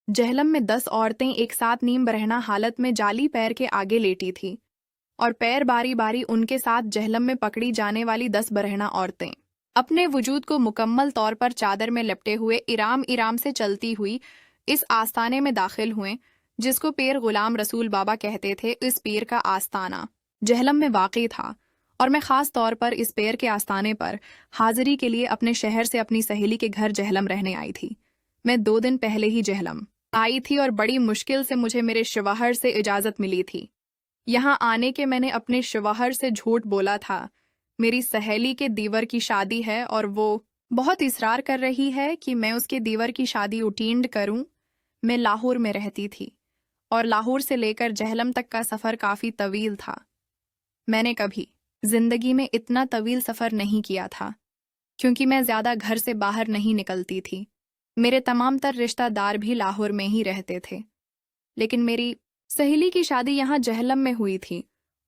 जहलम में 10 औरतें एक साथ नीम बरहना हालत में जाली पैर के आगे लेटी थीं और पैर बारी बारी उनके साथ जहलम में पकड़ी जाने वाली 10 बरहना औरतें अपने वजूद को मुकम्मल तौर पर चादर में लपटे हुए इराम इराम से चलती हुई इस आस्ताने में दाखिल हुए जिसको पीर गुलाम रसूल बाबा कहते थे। इस पीर का आस्ताना जहलम में वाक़ई था और मैं ख़ास तौर पर इस पीर के आस्ताने पर हाजिरी के लिए अपने शहर से अपनी सहेली के घर जहलम रहने आई थी। मैं 2 दिन पहले ही जहलम आई थी और बड़ी मुश्किल से मुझे मेरे शवहर से इजाज़त मिली थी। यहाँ आने के मैंने अपने शवहर से झूठ बोला था। मेरी सहेली के दीवर की शादी है और वो बहुत इसरार कर रही है कि मैं उसके दीवर की शादी अटेंड करूं। मैं लाहौर में रहती थी और लाहौर से लेकर जहलम तक का सफ़र काफ़ी तवील था। मैंने कभी ज़िंदगी में इतना तवील सफ़र नहीं किया था क्योंकि मैं ज़्यादा घर से बाहर नहीं निकलती थी। मेरे तमाम तर रिश्तेदार भी लाहौर में ही रहते थे, लेकिन मेरी सहेली की शादी यहाँ जहलम में हुई थी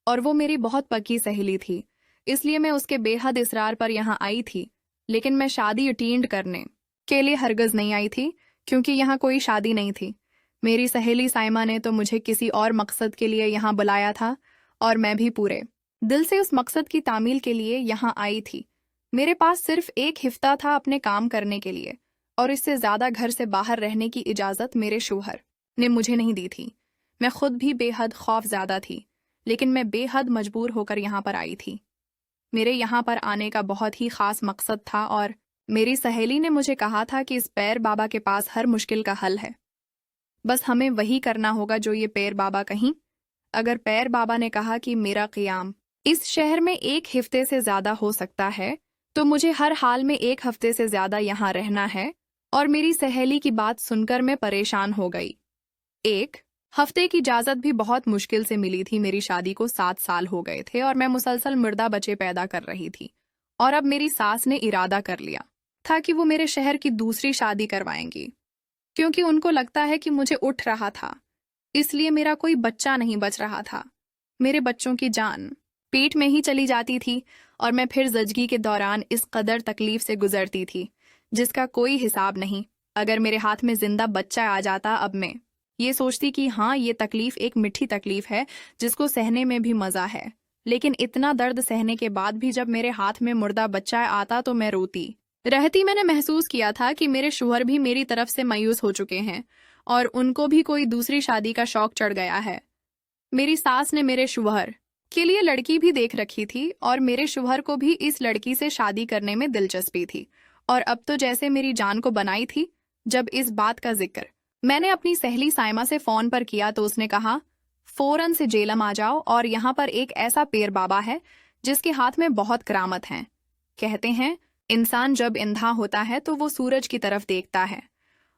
और वो मेरी बहुत पक्की सहेली थी, इसलिए मैं उसके बेहद इसरार पर यहाँ आई थी। लेकिन मैं शादी अटेंड करने के लिए हरगज़ नहीं आई थी क्योंकि यहाँ कोई शादी नहीं थी। मेरी सहेली साइमा ने तो मुझे किसी और मकसद के लिए यहाँ बुलाया था और मैं भी पूरे दिल से उस मकसद की तामील के लिए यहाँ आई थी। मेरे पास सिर्फ एक हफ्ता था अपने काम करने के लिए और इससे ज़्यादा घर से बाहर रहने की इजाज़त मेरे शौहर ने मुझे नहीं दी थी। मैं खुद भी बेहद खौफज़दा थी, लेकिन मैं बेहद मजबूर होकर यहाँ पर आई थी। मेरे यहाँ पर आने का बहुत ही ख़ास मकसद था और मेरी सहेली ने मुझे कहा था कि इस पैर बाबा के पास हर मुश्किल का हल है, बस हमें वही करना होगा जो ये पैर बाबा कहीं। अगर पैर बाबा ने कहा कि मेरा क़ियाम इस शहर में 1 हफ्ते से ज़्यादा हो सकता है, तो मुझे हर हाल में 1 हफ्ते से ज़्यादा यहाँ रहना है। और मेरी सहेली की बात सुनकर मैं परेशान हो गई। 1 हफ्ते की इजाज़त भी बहुत मुश्किल से मिली थी। मेरी शादी को 7 साल हो गए थे और मैं मुसलसल मुर्दा बच्चे पैदा कर रही थी और अब मेरी सास ने इरादा कर लिया था कि वो मेरे शहर की दूसरी शादी करवाएंगी क्योंकि उनको लगता है कि मुझे उठ रहा था, इसलिए मेरा कोई बच्चा नहीं बच रहा था। मेरे बच्चों की जान पेट में ही चली जाती थी और मैं फिर ज़चगी के दौरान इस कदर तकलीफ से गुजरती थी जिसका कोई हिसाब नहीं। अगर मेरे हाथ में जिंदा बच्चा आ जाता, अब मैं ये सोचती कि हाँ, ये तकलीफ एक मिठी तकलीफ है जिसको सहने में भी मज़ा है, लेकिन इतना दर्द सहने के बाद भी जब मेरे हाथ में मुर्दा बच्चा आता तो मैं रोती रहती। मैंने महसूस किया था कि मेरे शौहर भी मेरी तरफ से मायूस हो चुके हैं और उनको भी कोई दूसरी शादी का शौक चढ़ गया है। मेरी सास ने मेरे शौहर के लिए लड़की भी देख रखी थी और मेरे शौहर को भी इस लड़की से शादी करने में दिलचस्पी थी और अब तो जैसे मेरी जान को बनाई थी। जब इस बात का जिक्र मैंने अपनी सहेली साइमा से फ़ोन पर किया तो उसने कहा, फ़ौरन से जेलम आ जाओ और यहाँ पर एक ऐसा पेर बाबा है जिसके हाथ में बहुत करामत हैं। कहते हैं इंसान जब अंधा होता है तो वो सूरज की तरफ देखता है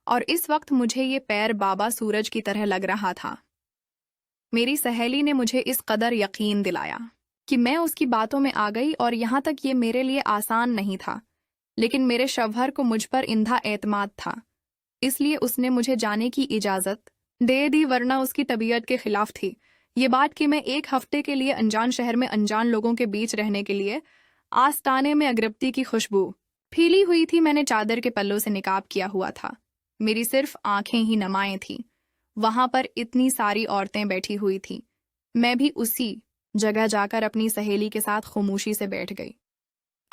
और इस वक्त मुझे ये पैर बाबा सूरज की तरह लग रहा था। मेरी सहेली ने मुझे इस कदर यकीन दिलाया कि मैं उसकी बातों में आ गई और यहाँ तक ये मेरे लिए आसान नहीं था, लेकिन मेरे शौहर को मुझ पर इंधा एतमाद था, इसलिए उसने मुझे जाने की इजाज़त दे दी, वरना उसकी तबीयत के खिलाफ थी ये बात कि मैं 1 हफ्ते के लिए अनजान शहर में अनजान लोगों के बीच रहने के लिए। आस्ताने में अगरबत्ती की खुशबू फैली हुई थी। मैंने चादर के पल्लों से निकाब किया हुआ था, मेरी सिर्फ आंखें ही नमाएं थीं। वहां पर इतनी सारी औरतें बैठी हुई थीं। मैं भी उसी जगह जाकर अपनी सहेली के साथ खामोशी से बैठ गई।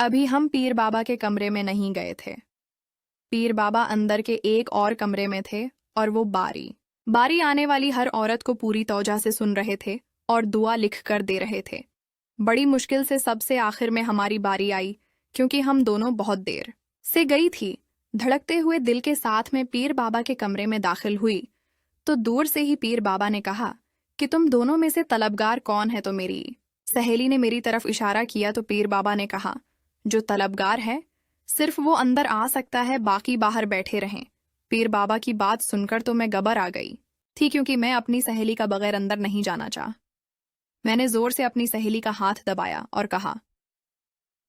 अभी हम पीर बाबा के कमरे में नहीं गए थे। पीर बाबा अंदर के एक और कमरे में थे और वो बारी बारी आने वाली हर औरत को पूरी तौजा से सुन रहे थे और दुआ लिख कर दे रहे थे। बड़ी मुश्किल से सबसे आखिर में हमारी बारी आई क्योंकि हम दोनों बहुत देर से गई थी। धड़कते हुए दिल के साथ में पीर बाबा के कमरे में दाखिल हुई तो दूर से ही पीर बाबा ने कहा कि तुम दोनों में से तलबगार कौन है। तो मेरी सहेली ने मेरी तरफ इशारा किया तो पीर बाबा ने कहा, जो तलबगार है सिर्फ वो अंदर आ सकता है, बाकी बाहर बैठे रहें। पीर बाबा की बात सुनकर तो मैं घबर आ गई थी क्योंकि मैं अपनी सहेली का बगैर अंदर नहीं जाना चाह। मैंने जोर से अपनी सहेली का हाथ दबाया और कहा,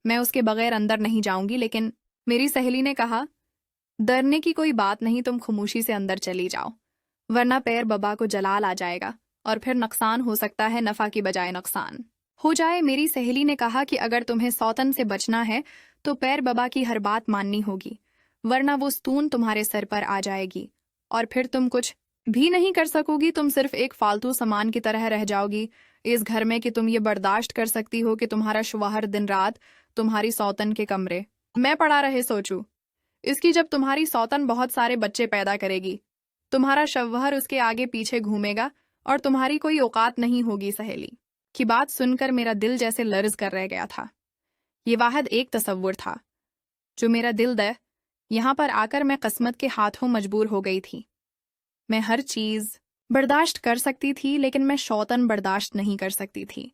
मैं उसके बगैर अंदर नहीं जाऊंगी। लेकिन मेरी सहेली ने कहा, डरने की कोई बात नहीं, तुम खामोशी से अंदर चली जाओ, वरना पैर बाबा को जलाल आ जाएगा और फिर नुकसान हो सकता है, नफा की बजाय नुकसान हो जाए। मेरी सहेली ने कहा कि अगर तुम्हें सौतन से बचना है तो पैर बाबा की हर बात माननी होगी, वरना वो स्तून तुम्हारे सर पर आ जाएगी और फिर तुम कुछ भी नहीं कर सकोगी। तुम सिर्फ एक फालतू सामान की तरह रह जाओगी इस घर में कि तुम ये बर्दाश्त कर सकती हो कि तुम्हारा शौहर दिन रात तुम्हारी सौतन के कमरे मैं पड़ा रहे। सोचू इसकी जब तुम्हारी सौतन बहुत सारे बच्चे पैदा करेगी, तुम्हारा शौहर उसके आगे पीछे घूमेगा और तुम्हारी कोई औकात नहीं होगी। सहेली की बात सुनकर मेरा दिल जैसे लर्ज कर रह गया था। ये वाहिद एक तसव्वुर था जो मेरा दिल दे। यहाँ पर आकर मैं किस्मत के हाथों मजबूर हो गई थी। मैं हर चीज बर्दाश्त कर सकती थी, लेकिन मैं शौतन बर्दाश्त नहीं कर सकती थी।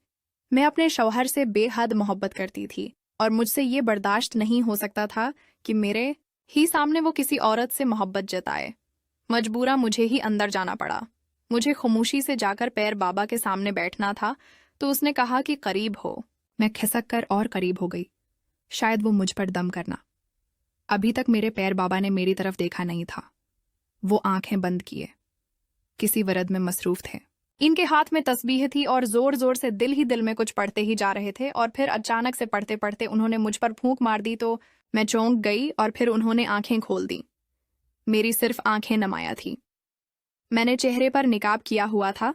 मैं अपने शौहर से बेहद मोहब्बत करती थी और मुझसे ये बर्दाश्त नहीं हो सकता था कि मेरे ही सामने वो किसी औरत से मोहब्बत जताए। मजबूरा मुझे ही अंदर जाना पड़ा। मुझे खामोशी से जाकर पैर बाबा के सामने बैठना था, तो उसने कहा कि करीब हो। मैं खिसक कर और करीब हो गई। शायद वो मुझ पर दम करना। अभी तक मेरे पैर बाबा ने मेरी तरफ देखा नहीं था। वो आंखें बंद किए किसी वरद में मसरूफ थे। इनके हाथ में तस्बीह थी और जोर जोर से दिल ही दिल में कुछ पढ़ते ही जा रहे थे। और फिर अचानक से पढ़ते पढ़ते उन्होंने मुझ पर फूंक मार दी तो मैं चौंक गई और फिर उन्होंने आंखें खोल दी। मेरी सिर्फ आंखें नमाया थी। मैंने चेहरे पर निकाब किया हुआ था।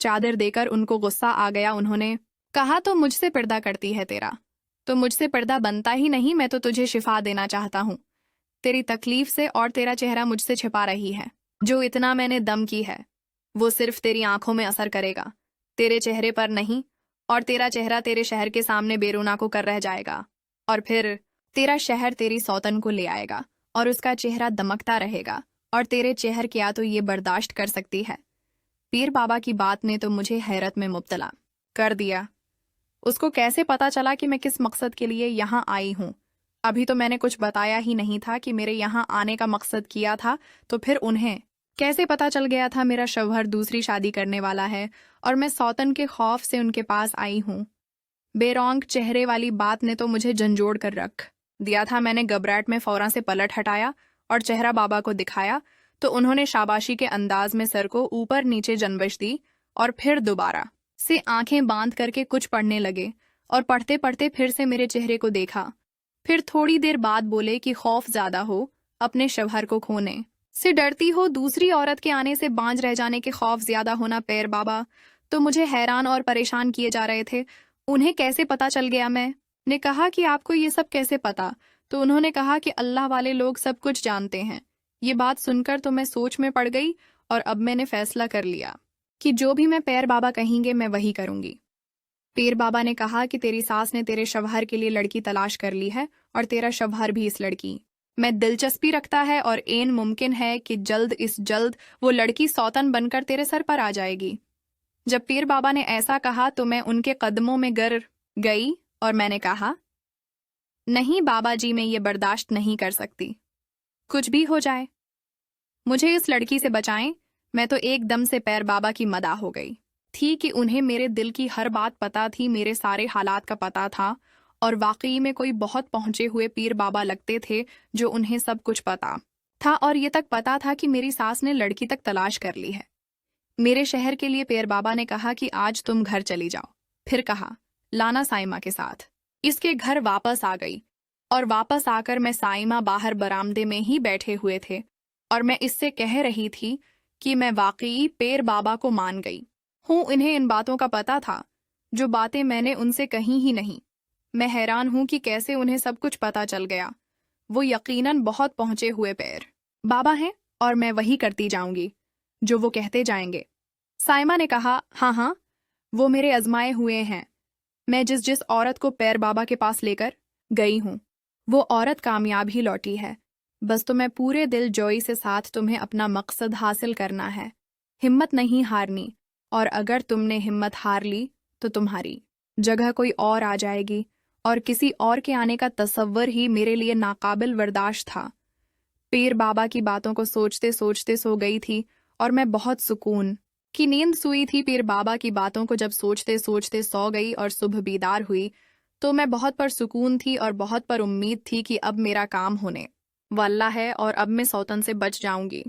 चादर देकर उनको गुस्सा आ गया। उन्होंने कहा, तो मुझसे पर्दा करती है तेरा, तो मुझसे पर्दा बनता ही नहीं। मैं तो तुझे शिफा देना चाहता हूँ तेरी तकलीफ से, और तेरा चेहरा मुझसे छिपा रही है। जो इतना मैंने दम की है वो सिर्फ तेरी आंखों में असर करेगा, तेरे चेहरे पर नहीं। और तेरा चेहरा तेरे शहर के सामने बेरूना को कर रह जाएगा, और फिर तेरा शहर तेरी सौतन को ले आएगा और उसका चेहरा दमकता रहेगा, और तेरे चेहर क्या तो ये बर्दाश्त कर सकती है। पीर बाबा की बात ने तो मुझे हैरत में मुब्तला कर दिया। उसको कैसे पता चला कि मैं किस मकसद के लिए यहाँ आई हूँ? अभी तो मैंने कुछ बताया ही नहीं था कि मेरे यहाँ आने का मकसद किया था, तो फिर उन्हें कैसे पता चल गया था मेरा शौहर दूसरी शादी करने वाला है और मैं सौतन के खौफ से उनके पास आई हूँ? बेरौंक चेहरे वाली बात ने तो मुझे झंझोड़ कर रख दिया था। मैंने घबराहट में फौरन से पलट हटाया और चेहरा बाबा को दिखाया, तो उन्होंने शाबाशी के अंदाज में सर को ऊपर नीचे जनबश दी और फिर दोबारा से आंखें बांध करके कुछ पढ़ने लगे और पढ़ते पढ़ते फिर से मेरे चेहरे को देखा। फिर थोड़ी देर बाद बोले कि खौफ ज्यादा हो अपने शौहर को खोने से डरती हो, दूसरी औरत के आने से बांझ रह जाने के खौफ ज्यादा होना। पैर बाबा तो मुझे हैरान और परेशान किए जा रहे थे। उन्हें कैसे पता चल गया? मैंने कहा कि आपको ये सब कैसे पता? तो उन्होंने कहा कि अल्लाह वाले लोग सब कुछ जानते हैं। ये बात सुनकर तो मैं सोच में पड़ गई और अब मैंने फैसला कर लिया कि जो भी मैं पैर बाबा कहेंगे मैं वही करूंगी। पीर बाबा ने कहा कि तेरी सास ने तेरे शौहर के लिए लड़की तलाश कर ली है और तेरा शौहर भी इस लड़की में दिलचस्पी रखता है और ऐन मुमकिन है कि जल्द वो लड़की सौतन बनकर तेरे सर पर आ जाएगी। जब पीर बाबा ने ऐसा कहा तो मैं उनके कदमों में गिर गई और मैंने कहा, नहीं बाबा जी, मैं ये बर्दाश्त नहीं कर सकती। कुछ भी हो जाए मुझे इस लड़की से बचाएं। मैं तो एकदम से पैर बाबा की मदा हो गई थी कि उन्हें मेरे दिल की हर बात पता थी, मेरे सारे हालात का पता था और वाकई में कोई बहुत पहुंचे हुए पीर बाबा लगते थे जो उन्हें सब कुछ पता था। और ये तक पता था कि मेरी सास ने लड़की तक तलाश कर ली है। मेरे शहर के लिए पैर बाबा ने कहा कि आज तुम घर चली जाओ। फिर कहा, लाना साइमा के साथ। इसके घर वापस आ गई और वापस आकर मैं साइमा बाहर बरामदे में ही बैठे हुए थे और मैं इससे कह रही थी कि मैं वाकई पैर बाबा को मान गई हूँ। इन्हें इन बातों का पता था जो बातें मैंने उनसे कही ही नहीं। मैं हैरान हूं कि कैसे उन्हें सब कुछ पता चल गया। वो यकीनन बहुत पहुंचे हुए पैर बाबा हैं और मैं वही करती जाऊंगी जो वो कहते जाएंगे। साइमा ने कहा, हाँ हाँ, वो मेरे आजमाए हुए हैं। मैं जिस औरत को पैर बाबा के पास लेकर गई हूँ वो औरत कामयाब ही लौटी है। बस तुम्हें पूरे दिल जोई से साथ तुम्हें अपना मकसद हासिल करना है, हिम्मत नहीं हारनी। और अगर तुमने हिम्मत हार ली तो तुम्हारी जगह कोई और आ जाएगी और किसी और के आने का तसव्वुर ही मेरे लिए नाकाबिल बर्दाश्त था। पीर बाबा की बातों को सोचते सोचते सो गई थी और मैं बहुत सुकून की नींद सोई थी। पीर बाबा की बातों को जब सोचते सोचते सो गई और सुबह बीदार हुई तो मैं बहुत परसुकून थी और बहुत पर उम्मीद थी कि अब मेरा काम होने वाला है और अब मैं सौतन से बच जाऊंगी।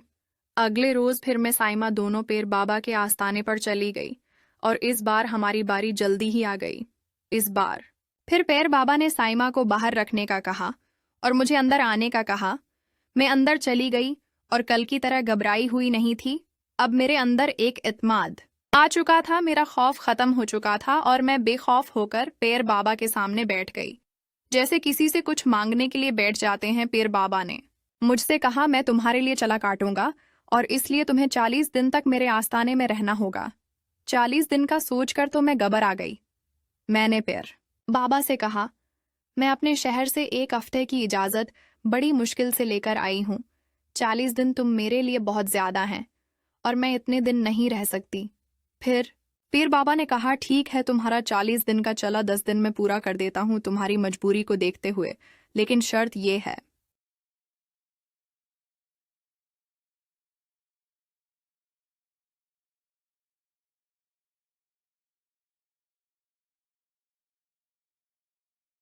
अगले रोज फिर मैं साइमा दोनों पैर बाबा के आस्ताने पर चली गई और इस बार हमारी बारी जल्दी ही आ गई। इस बार फिर पैर बाबा ने साइमा को बाहर रखने का कहा और मुझे अंदर आने का कहा। मैं अंदर चली गई और कल की तरह घबराई हुई नहीं थी। अब मेरे अंदर एक इत्मीनान आ चुका था, मेरा खौफ खत्म हो चुका था और मैं बेखौफ होकर पीर बाबा के सामने बैठ गई। जैसे किसी से कुछ मांगने के लिए बैठ जाते हैं। पीर बाबा ने मुझसे कहा, मैं तुम्हारे लिए चला काटूंगा और इसलिए तुम्हें 40 दिन तक मेरे आस्ताने में रहना होगा। 40 दिन का सोचकर तो मैं घबर आ गई। मैंने पीर बाबा से कहा, मैं अपने शहर से 1 हफ्ते की इजाज़त बड़ी मुश्किल से लेकर आई हूँ। 40 दिन तुम मेरे लिए बहुत ज़्यादा हैं और मैं इतने दिन नहीं रह सकती। फिर पीर बाबा ने कहा, ठीक है, तुम्हारा 40 दिन का चला 10 दिन में पूरा कर देता हूँ तुम्हारी मजबूरी को देखते हुए, लेकिन शर्त यह है